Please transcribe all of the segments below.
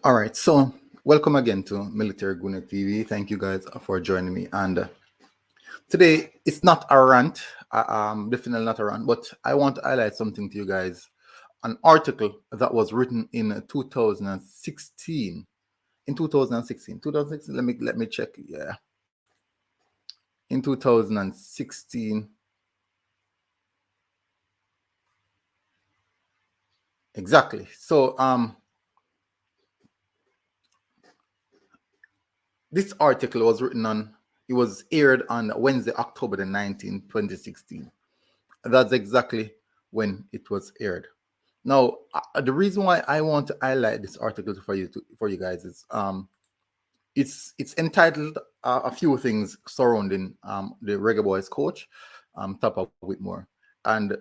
All right, so welcome again to Military Guna TV. Thank you guys for joining me. And today it's not a rant, definitely not a rant, but I want to highlight something to you guys. An article that was written in 2016. In 2016, 2016. Let me check. Yeah, in 2016. Exactly. So this article was written on. It was aired on Wednesday, October the 19th, 2016. That's exactly when it was aired. Now, the reason why I want to highlight this article for you guys is it's entitled a few things surrounding the Reggae Boyz coach, Tapa Whitmore, and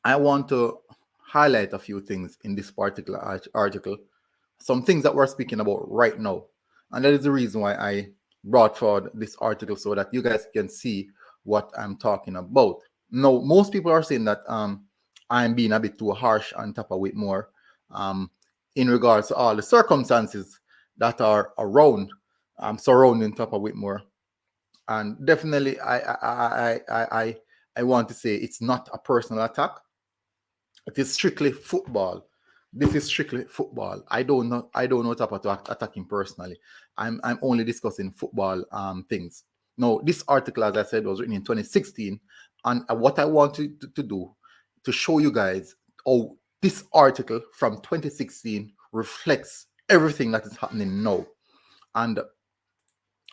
I want to highlight a few things in this particular article, some things that we're speaking about right now, and that is the reason why I brought forward this article so that you guys can see what I'm talking about. Now, most people are saying that I'm being a bit too harsh on Tapa Whitmore in regards to all the circumstances that are around surrounding Tapa Whitmore, and definitely I want to say it's not a personal attack. It is strictly football. This is strictly football. I don't know Tapa to attack him personally. I'm only discussing football things. No, this article, as I said, was written in 2016, and what I want to do to show you guys how this article from 2016 reflects everything that is happening now. And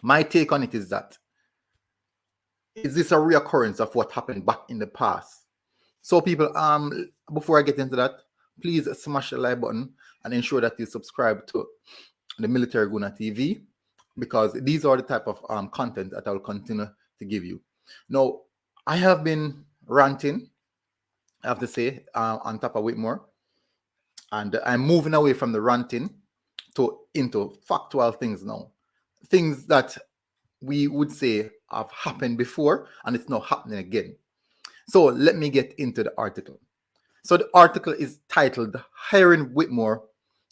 my take on it is that, is this a reoccurrence of what happened back in the past? So people, before I get into that, please smash the like button and ensure that you subscribe to the Military Guna TV, because these are the type of content that I will continue to give you. Now, I have been ranting, I have to say, on Tapa Whitmore, and I'm moving away from the ranting into factual things now, things that we would say have happened before and it's now happening again. So let me get into the article. So the article is titled "Hiring Whitmore,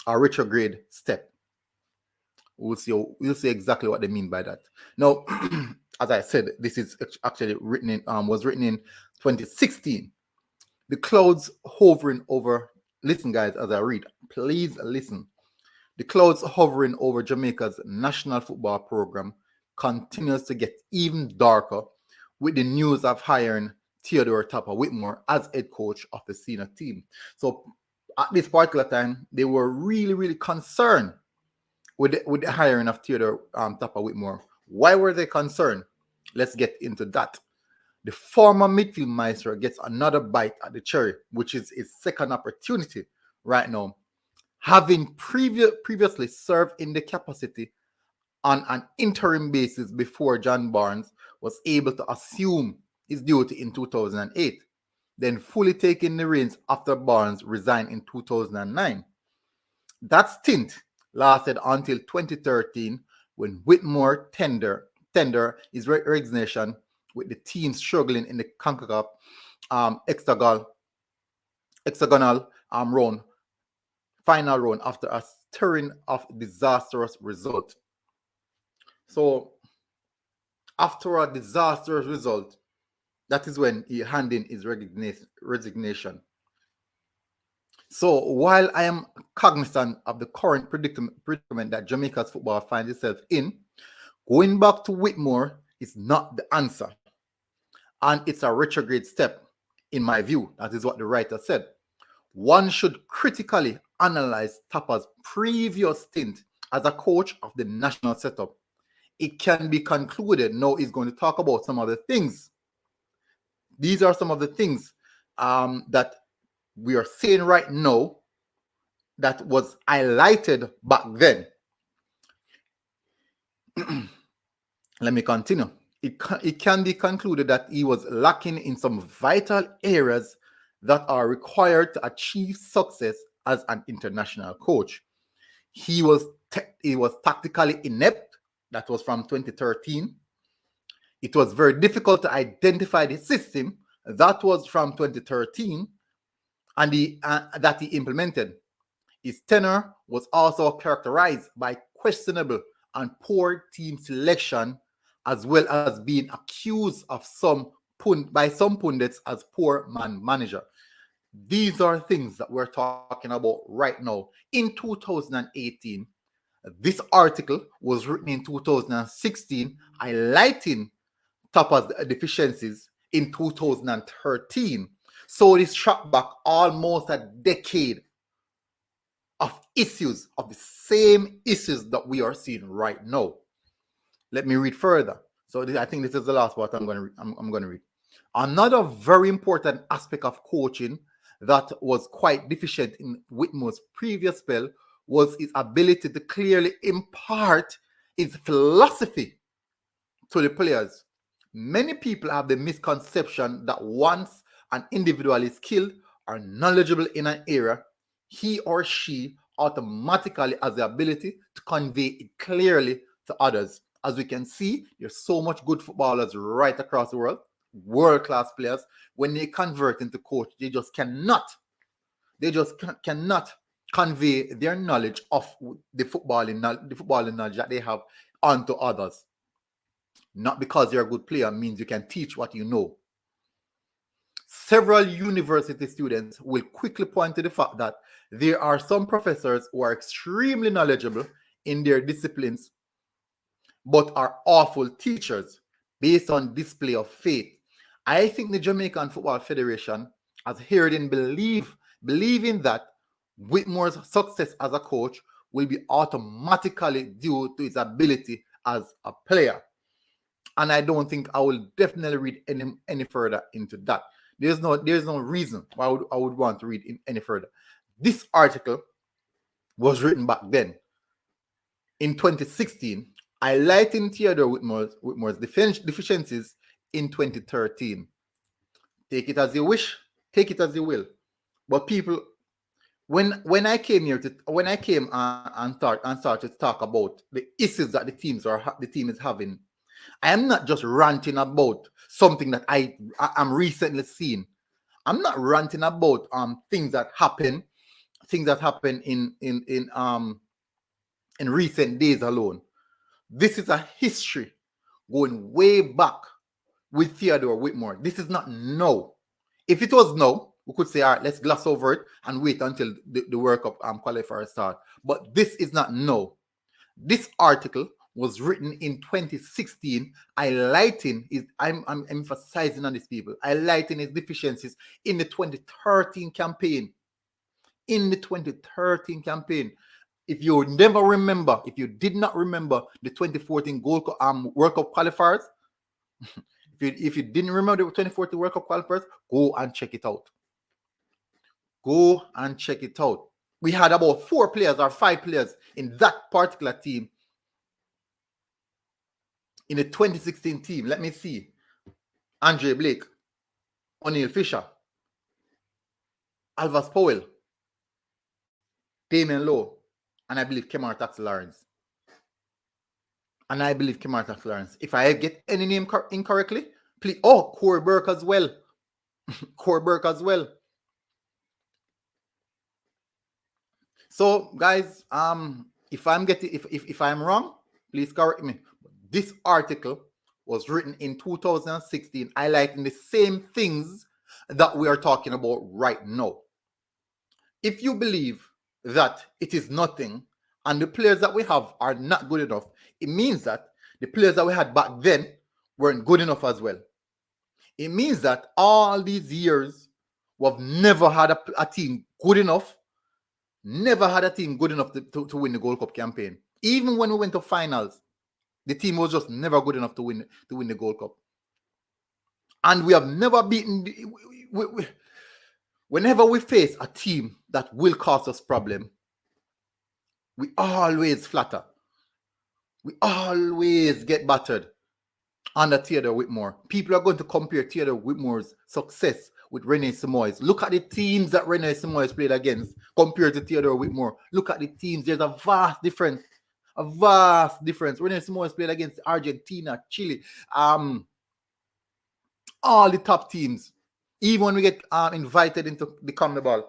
a Retrograde Step." We'll see exactly what they mean by that. Now, as I said, this is actually was written in 2016. The clouds hovering over. Listen, guys, as I read, please listen. The clouds hovering over Jamaica's national football program continues to get even darker with the news of hiring Theodore Whitmore as head coach of the senior team. So at this particular time, they were really, really concerned with the hiring of Theodore Whitmore. Why were they concerned? Let's get into that. The former midfield maestro gets another bite at the cherry, which is his second opportunity right now, having previously served in the capacity on an interim basis before John Barnes was able to assume his duty in 2008, then fully taking the reins after Barnes resigned in 2009. That stint lasted until 2013, when Whitmore tender his resignation, with the team struggling in the CONCACAF hexagonal round, final round, after a stirring of disastrous result. So after a disastrous result, that is when he handed in his resignation. So while I am cognizant of the current predicament that Jamaica's football finds itself in, going back to Whitmore is not the answer. And it's a retrograde step, in my view. That is what the writer said. One should critically analyze Tapa's previous stint as a coach of the national setup. It can be concluded, now he's going to talk about some of the things. These are some of the things that we are saying right now that was highlighted back then. Let me continue. It can be concluded that he was lacking in some vital areas that are required to achieve success as an international coach. He was tactically inept. That was from 2013. It was very difficult to identify the system. That was from 2013, and that he implemented. His tenure was also characterized by questionable and poor team selection, as well as being accused of by some pundits as poor man manager. These are things that we're talking about right now. In 2018, this article was written in 2016, highlighting Topper's deficiencies in 2013. So this track back almost a decade of issues, of the same issues that we are seeing right now. Let me read further. So I think this is the last part I'm going to read. Another very important aspect of coaching that was quite deficient in Whitmore's previous spell was his ability to clearly impart his philosophy to the players. Many people have the misconception that once an individual is skilled or knowledgeable in an area, he or she automatically has the ability to convey it clearly to others. As we can see, there's so much good footballers right across the world, world-class players. When they convert into coach, they just cannot convey their knowledge of the footballing knowledge that they have onto others. Not because you're a good player means you can teach what you know. Several university students will quickly point to the fact that there are some professors who are extremely knowledgeable in their disciplines, but are awful teachers based on display of faith. I think the Jamaican Football Federation has heard in believing that Whitmore's success as a coach will be automatically due to his ability as a player. And I don't think I will definitely read any further into that. There's no reason why I would want to read any further. This article was written back then in 2016, highlighting Theodore Whitmore's deficiencies in 2013. Take it as you wish, take it as you will. But people, when I came and started to talk about the issues that the team is having, I am not just ranting about something that I am recently seeing. I'm not ranting about things that happen in recent days alone. This is a history going way back with Theodore Whitmore. This is not now. If it was now, we could say, all right, let's gloss over it and wait until the World Cup qualifiers start. But this is not now. This article was written in 2016, highlighting I'm emphasizing on these people, highlighting his deficiencies in the 2013 campaign. In the 2013 campaign. If you did not remember the 2014 World Cup qualifiers, if you didn't remember the 2014 World Cup qualifiers, go and check it out. Go and check it out. We had about 4 players or 5 players in that particular team. In the 2016 team, let me see. Andre Blake, O'Neil Fisher, Alvas Powell, Damien Lowe, and I believe Kemar Tax Lawrence. If I get any name incorrectly, please. Oh, Corey Burke as well. So, guys, if I'm wrong, please correct me. This article was written in 2016, highlighting the same things that we are talking about right now. If you believe that it is nothing and the players that we have are not good enough, it means that the players that we had back then weren't good enough as well. It means that all these years we've never had a team good enough, to win the Gold Cup campaign. Even when we went to finals, the team was just never good enough to win the Gold Cup. And we have never beaten. Whenever we face a team that will cause us problem, we always flatter. We always get battered under Theodore Whitmore. People are going to compare Theodore Whitmore's success with Rene Simoes. Look at the teams that Rene Simoes played against compared to Theodore Whitmore. Look at the teams. There's a vast difference. Rene Simoes played against Argentina, Chile, all the top teams. Even when we get invited into the CONMEBOL.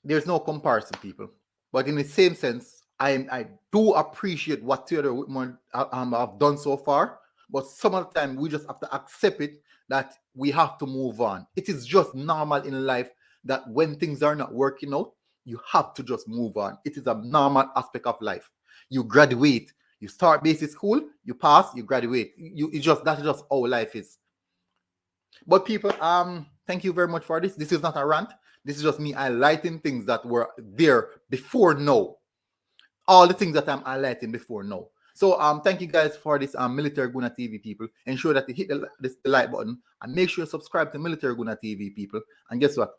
there's no comparison, people. But in the same sense, I do appreciate what Theodore Whitmore have done so far. But some of the time, we just have to accept it that we have to move on. It is just normal in life that when things are not working out, you have to just move on. It is a normal aspect of life. You graduate, you start basic school, you pass, you graduate. That's just how life is. But people, thank you very much for this. This is not a rant. This is just me highlighting things that were there before now. All the things that I'm highlighting before now. So thank you guys for this Military Guna TV, people. Ensure that you hit the like button and make sure you subscribe to Military Guna TV, people. And guess what?